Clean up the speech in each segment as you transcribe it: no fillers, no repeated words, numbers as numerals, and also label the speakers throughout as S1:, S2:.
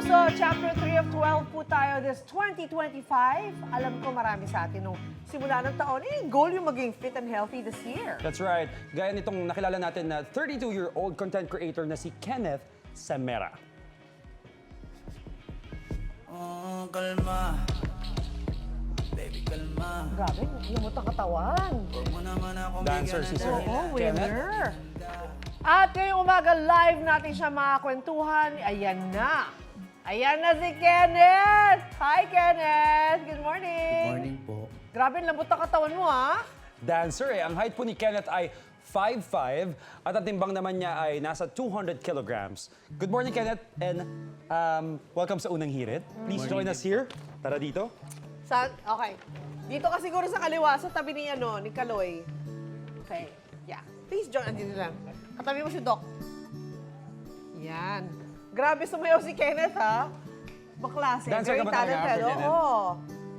S1: Kapuso, Chapter 3 of 12 po tayo this 2025. Alam ko marami sa atin nung simula ng taon, goal yung maging fit and healthy this year.
S2: That's right. Gaya nitong nakilala natin na 32-year-old content creator na si Kenneth Semera.
S3: Oh, kalma. Baby, kalma.
S1: Grabe, lumot ang katawan.
S3: Huwag mo naman akong
S2: Dancer si Sir
S1: Oo,
S2: Kenneth.
S1: winner. At ngayong umaga, live natin siya mga kwentuhan. Ayan na. Ayan na si Kenneth! Hi, Kenneth! Good morning!
S3: Morning po.
S1: Grabe, lambot ang katawan mo, ha?
S2: Dancer eh. Ang height po ni Kenneth ay 5'5" at ang timbang naman niya ay nasa 200 kilograms. Good morning, Kenneth, and welcome sa Unang Hirit. Please join us here. Tara dito.
S1: Okay. Dito ka siguro sa kaliwa, sa tabi ni, ni Kaloy. Okay. Yeah. Please join. Andito lang. Katabi mo si Doc. Yan. Grabe sumayaw si Kenneth, ha? Baklase.
S2: Dancer
S1: Very
S2: ka ba talaga,
S1: talented.
S2: Sir Kenneth?
S1: Oo.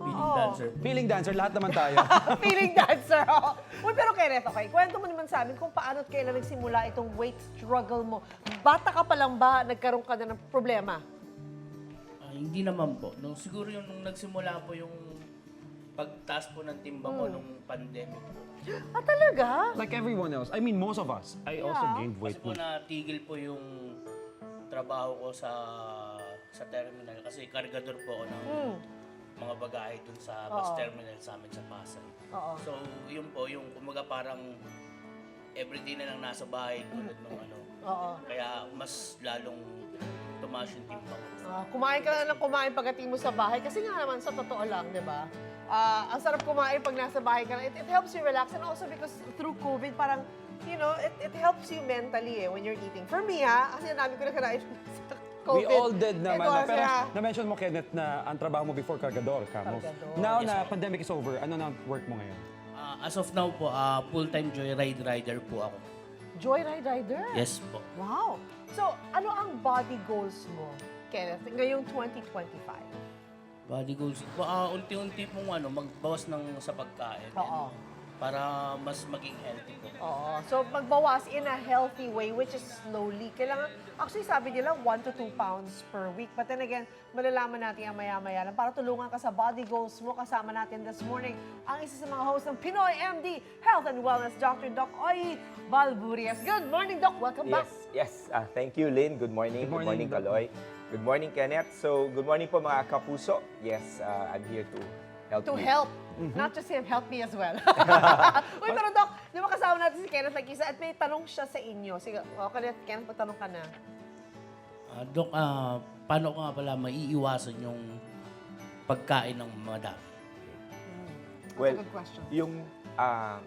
S3: Feeling dancer.
S2: Feeling dancer, lahat naman tayo.
S1: Feeling dancer. Oh. Uy, pero Kenneth, okay. Kwento mo naman sa amin kung paano at kailan nagsimula itong weight struggle mo. Bata ka pa lang ba, nagkaroon ka na ng problema?
S4: Hindi naman po. Siguro nung nagsimula po yung pagtaas po ng timbang ko nung pandemic po.
S1: Ah, talaga?
S2: Like everyone else. I mean, most of us. I also gained
S4: Kasi
S2: weight.
S4: po natigil po yung trabaho ko sa terminal kasi kargador po ako ng mga bagahe dun sa bus terminal sa amin sa Pasay.
S1: Oo.
S4: So, yun po, yung kumaga parang everyday na lang nasa bahay tulad ng
S1: Oo.
S4: Kaya mas lalong tumaas yung timbang ko.
S1: Kumain ka na ng kumain pagdating mo sa bahay. Kasi nga naman, sa totoo lang, di ba? Ang sarap kumain pag nasa bahay ka na. It helps you relax. And also because through COVID, parang, it helps you mentally when you're eating. For me, kasi ang dami ko na kinain sa COVID.
S2: We all did naman.
S1: It was,
S2: Pero
S1: yeah.
S2: na-mention mo, Kenneth, na ang trabaho mo before Cargador ka mo.
S1: Cargador.
S2: Now
S4: Yes,
S2: na
S4: sir.
S2: pandemic is over, ano na work mo ngayon?
S4: As of now po, full-time joyride rider po ako.
S1: Joyride rider?
S4: Yes po.
S1: Wow. So, ano ang body goals mo, Kenneth, ngayong 2025?
S4: Body goals. Unti-unti pong magbawas sa pagkain.
S1: Oo.
S4: Para mas maging healthy po.
S1: Oo. So, magbawas in a healthy way, which is slowly. Kailangan, actually sabi nila, 1 to 2 pounds per week. But then again, malalaman natin ang maya-maya lang. Para tulungan ka sa body goals mo, kasama natin this morning ang isa sa mga host ng Pinoy MD Health and Wellness, Dr. Doc Oy Balburias. Good morning, Doc. Welcome back.
S5: Yes. Thank you, Lynn. Good morning.
S2: Good morning, Doc.
S5: Kaloy. Good morning, Kenneth. So, good morning po mga kapuso. Yes, I'm here to help
S1: To
S5: you.
S1: help. Not just him, help me as well. Uy, pero Doc, di ba kasama natin si Kenneth nag-isa at may tanong siya sa inyo. Sige, Kenneth, magtanong ka na.
S4: Dok, paano ko nga pala maiiwasan yung pagkain ng mga dami?
S5: Well,
S1: Good question.
S5: yung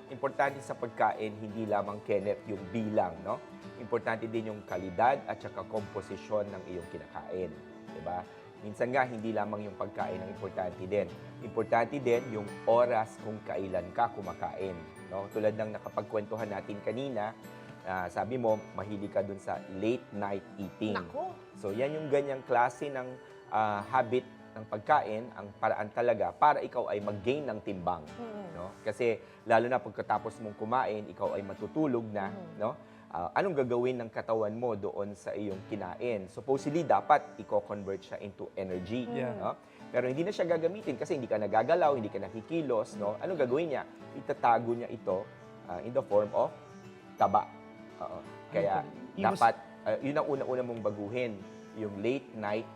S5: importante sa pagkain, hindi lamang, Kenneth, yung bilang, no? Importante din yung kalidad at saka komposisyon ng iyong kinakain. Diba? Minsan nga, hindi lamang yung pagkain ang importante din. Importante din yung oras kung kailan ka kumakain. No? Tulad ng nakapagkwentuhan natin kanina, sabi mo, mahilig ka dun sa late night eating.
S1: Nako.
S5: So yan yung ganyang klase ng habit ng pagkain, ang paraan talaga para ikaw ay mag-gain ng timbang. No? Kasi lalo na pagkatapos mong kumain, ikaw ay matutulog na. No? Anong gagawin ng katawan mo doon sa iyong kinain? Supposedly, dapat i-convert siya into energy.
S2: Yeah.
S5: No? Pero hindi na siya gagamitin kasi hindi ka nagagalaw, hindi ka nakikilos. No? Anong gagawin niya? Itatago niya ito in the form of taba. Kaya dapat, yun ang una-una mong baguhin, yung late night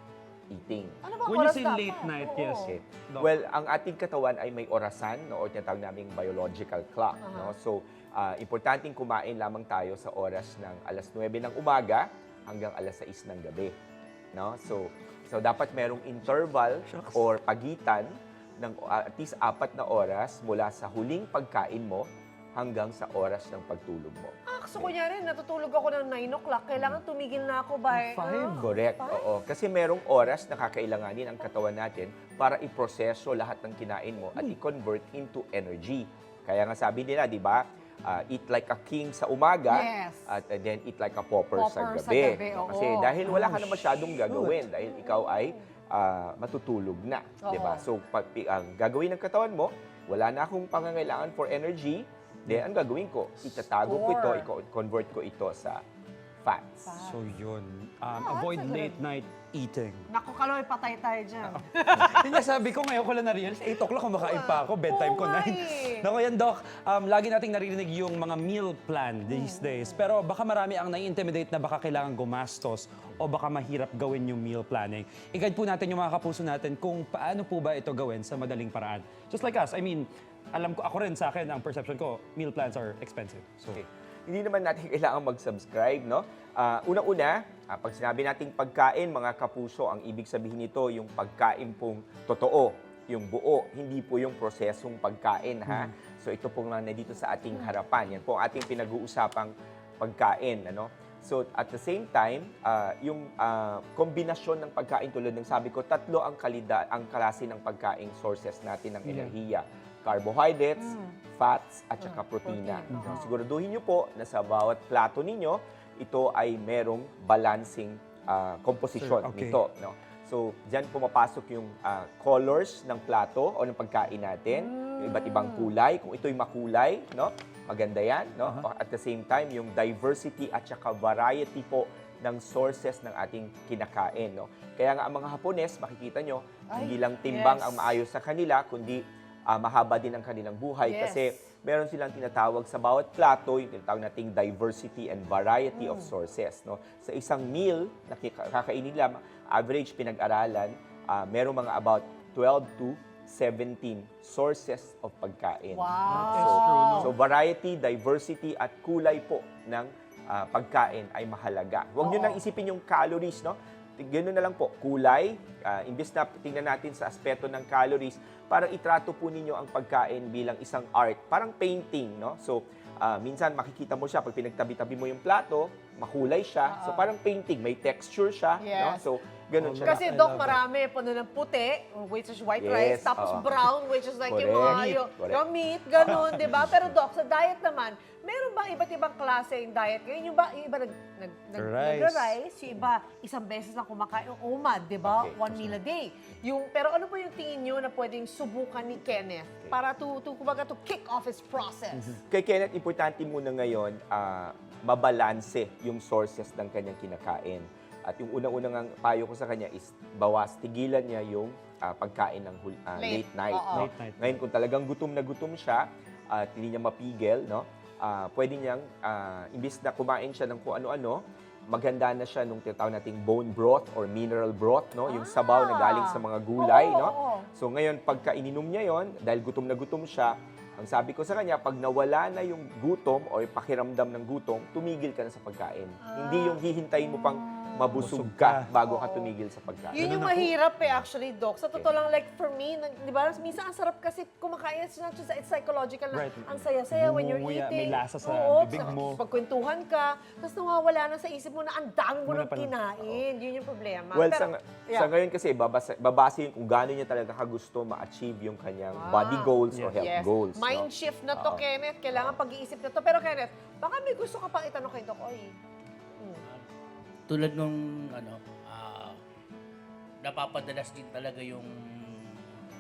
S5: eating.
S1: Ano ba
S2: When you
S1: oras
S2: say
S1: dapat?
S2: late night,
S1: Oo.
S2: yes.
S5: Okay.
S2: Doc.
S5: Well, ang ating katawan ay may orasan, no, o tinatawag naming biological clock. No? So, importanteng kumain lamang tayo sa oras ng alas 9 ng umaga hanggang alas 6 ng gabi. No? So dapat merong interval or pagitan ng at least 4 na oras mula sa huling pagkain mo hanggang sa oras ng pagtulog mo.
S1: So kunyari, natutulog ako ng 9 o'clock, kailangan tumigil na ako by...
S2: 5.
S5: Correct, oo. Kasi merong oras na kakailanganin ang katawan natin para iproseso lahat ng kinain mo at i-convert into energy. Kaya nga sabi nila, di ba, eat like a king sa umaga
S1: Yes.
S5: at then eat like a pauper sa
S1: Pauper sa
S5: gabi.
S1: gabi,
S5: No?
S1: oo.
S5: Kasi dahil wala ka na masyadong gagawin, dahil ikaw ay matutulog na. Di ba?
S1: Oo.
S5: So, ang gagawin ng katawan mo, wala na akong pangangailangan for energy, then ang gagawin ko, itatago ko ito,
S1: Store.
S5: i-convert ko ito sa fats.
S2: So yun,
S1: Ah,
S2: avoid
S1: that's a
S2: late night eating.
S1: Naku, Kaloy, patay tayo dyan.
S2: Hindi nga sabi ko, ngayon ko lang na-realize, 8 o'clock kumakain pa ako, bedtime ko
S1: Oo nga
S2: 9.
S1: eh.
S2: Naku yan, Doc, lagi nating naririnig yung mga meal plan these days. Pero baka marami ang nai-intimidate na baka kailangan gumastos o baka mahirap gawin yung meal planning. I-guide po natin yung mga kapuso natin kung paano po ba ito gawin sa madaling paraan. Just like us, I mean, alam ko, ako rin sa akin, ang perception ko, meal plans are expensive. So,
S5: Okay. Hindi naman natin kailangan mag-subscribe, no? Unang-una, pag sinabi nating pagkain, mga kapuso, ang ibig sabihin nito yung pagkain pong totoo, yung buo, hindi po yung prosesong pagkain, ha? So ito pong nandito sa ating harapan. Yan po ang ating pinag-uusapang pagkain, ano? So at the same time, yung kombinasyon ng pagkain tulad ng sabi ko, tatlo ang klase ng pagkain sources natin ng enerhiya. Carbohydrates, fats, at saka protina. No, siguraduhin niyo po na sa bawat plato ninyo, ito ay merong balancing composition
S2: Sure, okay.
S5: nito. No? So, diyan pumapasok yung colors ng plato o ng pagkain natin, yung iba't ibang kulay. Kung ito'y makulay, no? Maganda yan. No? At the same time, yung diversity at saka variety po ng sources ng ating kinakain. No? Kaya nga ang mga Hapones, makikita nyo, hindi lang timbang
S1: yes.
S5: ang maayos sa kanila, kundi mahaba din ang kanilang buhay.
S1: Yes.
S5: Kasi meron silang tinatawag sa bawat plato, yung tinatawag nating diversity and variety of sources. No? Sa isang meal na kakainin nila, average pinag-aralan, merong mga about 12 to 17 sources of pagkain.
S1: Wow.
S5: So variety, diversity, at kulay po ng pagkain ay mahalaga. Huwag nyo nang isipin yung calories, no? Ganoon na lang po, kulay, imbes na tingnan natin sa aspeto ng calories, parang itrato po ninyo ang pagkain bilang isang art, parang painting, no? So, minsan makikita mo siya, pag pinagtabi-tabi mo yung plato, makulay siya, so parang painting, may texture siya, no?
S1: Yes.
S5: So, ganun siya.
S1: Kasi, Doc, marami, puno ng puti, which is white rice,
S5: Yes,
S1: tapos
S5: oo.
S1: brown, which is like yung
S5: Correct.
S1: mga,
S5: Correct.
S1: yung meat, ganun, di ba? Pero, Doc, sa diet naman, meron bang iba't ibang klase yung diet ngayon? Yung iba
S2: Rice.
S1: nagra-rice, yung iba isang beses lang kumakain, yung OMAD, di ba?
S5: Okay.
S1: One meal a day. Pero ano po yung tingin nyo na pwedeng subukan ni Kenneth para kumbaga to kick off his process?
S5: Kay Kenneth, importante muna ngayon, mabalanse yung sources ng kanyang kinakain. At yung unang-unang payo ko sa kanya is tigilan niya yung pagkain ng late night.
S1: Oo.
S5: No?
S2: Late night.
S5: Ngayon, kung talagang gutom na gutom siya, at hindi niya mapigil, no? Pwede niyang, imbis na kumain siya ng kung ano-ano, maganda na siya nung tinatawag nating bone broth or mineral broth, no? Yung sabaw na galing sa mga gulay,
S1: Oo,
S5: no?
S1: oo.
S5: So ngayon, pagka ininom niya yon, dahil gutom na gutom siya, ang sabi ko sa kanya, pag nawala na yung gutom o yung pakiramdam ng gutom, tumigil ka na sa pagkain. Hindi yung hihintayin mo pang mabusog ka bago ka tumigil sa pagkain.
S1: Yun yung mahirap actually, Doc. Sa totoo lang, like for me, di ba, minsan ang sarap kasi kumakain, it's not just, it's psychological na
S2: Right.
S1: ang saya-saya when you're
S2: Ngumunguya,
S1: eating.
S2: may lasa sa
S1: Oo,
S2: bibig mo.
S1: Pagkwentuhan ka, tapos nawawala na sa isip mo na ang dami mo
S2: Wala
S1: nang
S2: pa lang.
S1: kinain. Yun yung problema.
S5: Well,
S1: Pero,
S5: sa ngayon kasi, babase yun kung gaano niya talaga kagusto ma-achieve yung kanyang body goals or health
S1: yes.
S5: goals.
S1: Mind
S5: no?
S1: shift na to, Kenneth. Kailangan pag-iisip na to. Pero Kenneth, baka may gusto ka pang itanong kay Doc. Oy.
S4: Tulad nung napapadalas din talaga yung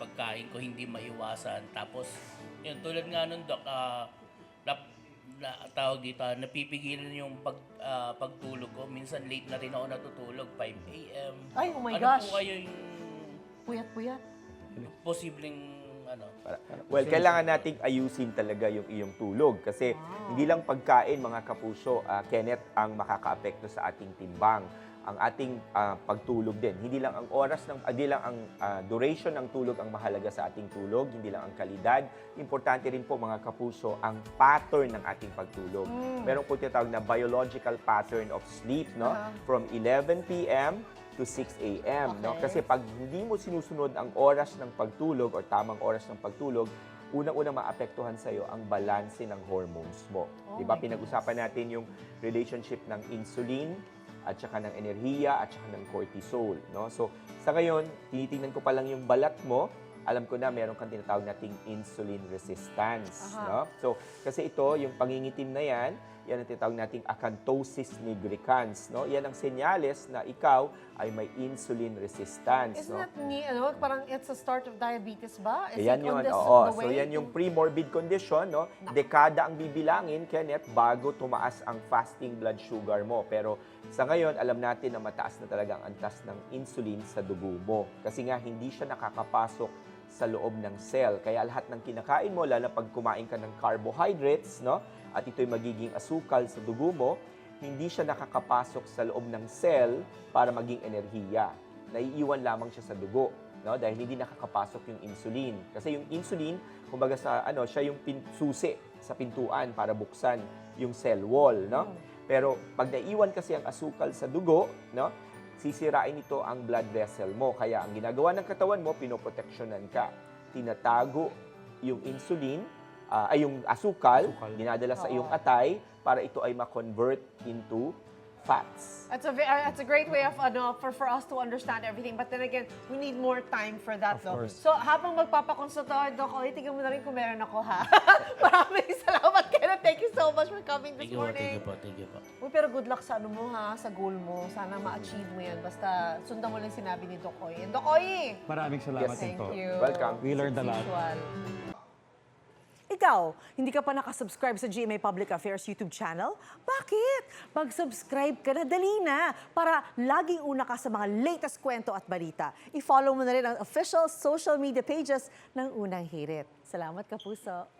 S4: pagkain ko, hindi maiwasan. Tapos, yun, tulad nga nun, Doc, tawag dito, napipigilan yung pagtulog ko. Minsan late na rin ako natutulog, 5 a.m.
S1: Ay, oh my
S4: ano
S1: gosh.
S4: po kayo yung
S1: Puyat-puyat.
S4: posibleng
S5: Well, kailangan nating ayusin talaga yung iyong tulog kasi hindi lang pagkain, mga kapuso, Kenneth, ang makakaapekto sa ating timbang. Ang ating pagtulog din. Hindi lang ang duration ng tulog ang mahalaga sa ating tulog, hindi lang ang kalidad. Importante rin po, mga kapuso, ang pattern ng ating pagtulog. Meron po tinatawag na biological pattern of sleep, no? From 11 p.m. to 6 a.m. No?
S1: Okay.
S5: Kasi pag hindi mo sinusunod ang oras ng pagtulog or tamang oras ng pagtulog, unang-unang maapektuhan sa iyo ang balanse ng hormones mo.
S1: Oh
S5: 'Di ba?
S1: my
S5: Pinag-usapan natin yung relationship ng insulin at saka ng enerhiya at saka ng cortisol, no? So, sa ngayon, tinitingnan ko pa lang yung balat mo, alam ko na meron kang tinatawag nating insulin resistance, no? So, kasi ito, yung pangingitim na yan, yan ang tinatawag nating acanthosis nigricans, no? Yan ang senyales na ikaw ay may insulin resistance,
S1: Isn't
S5: no?
S1: that parang it's a start of diabetes ba? Is
S5: Yan
S1: it on
S5: yun,
S1: this,
S5: oo.
S1: the
S5: So
S1: way
S5: yan yung
S1: to-
S5: pre-morbid condition, no? Dekada ang bibilangin, Kenneth, bago tumaas ang fasting blood sugar mo. Pero sa ngayon, alam natin na mataas na talaga ang antas ng insulin sa dugo mo. Kasi nga, hindi siya nakakapasok sa loob ng cell. Kaya lahat ng kinakain mo, lalo pag kumain ka ng carbohydrates, no? At ito'y magiging asukal sa dugo mo, hindi siya nakakapasok sa loob ng cell para maging enerhiya. Naiiwan lamang siya sa dugo, no? Dahil hindi nakakapasok yung insulin. Kasi yung insulin, kumbaga siya yung susi sa pintuan para buksan yung cell wall, no? Pero pag naiwan kasi ang asukal sa dugo, no? Sisirain ito ang blood vessel mo. Kaya ang ginagawa ng katawan mo, pinoproteksyonan ka. Tinatago yung insulin, yung asukal, dinadala sa iyong atay para ito ay ma-convert into fats.
S1: That's a great way of for us to understand everything. But then again, we need more time for that, though.
S2: course.
S1: So, habang magpapakonsulta, Doc, tingnan mo na rin kung meron ako, ha? Maraming salamat, Kenneth. Thank you so much for coming this
S4: Thank you po, thank
S1: morning.
S4: you po, thank you po.
S1: Uy, pero good luck sa mo, ha? Sa goal mo. Sana ma-achieve mo yan. Basta sundan mo lang sinabi ni Doc Oy. And Doc Oy!
S2: Maraming salamat
S5: Yes,
S2: din
S1: Thank
S2: po.
S1: you.
S5: Welcome.
S2: We learned a lot.
S1: Visual.
S6: Ikaw, hindi ka pa nakasubscribe sa GMA Public Affairs YouTube channel? Bakit? Mag-subscribe ka na, dali na, para laging una ka sa mga latest kwento at balita. I-follow mo na rin ang official social media pages ng Unang Hirit. Salamat, Kapuso.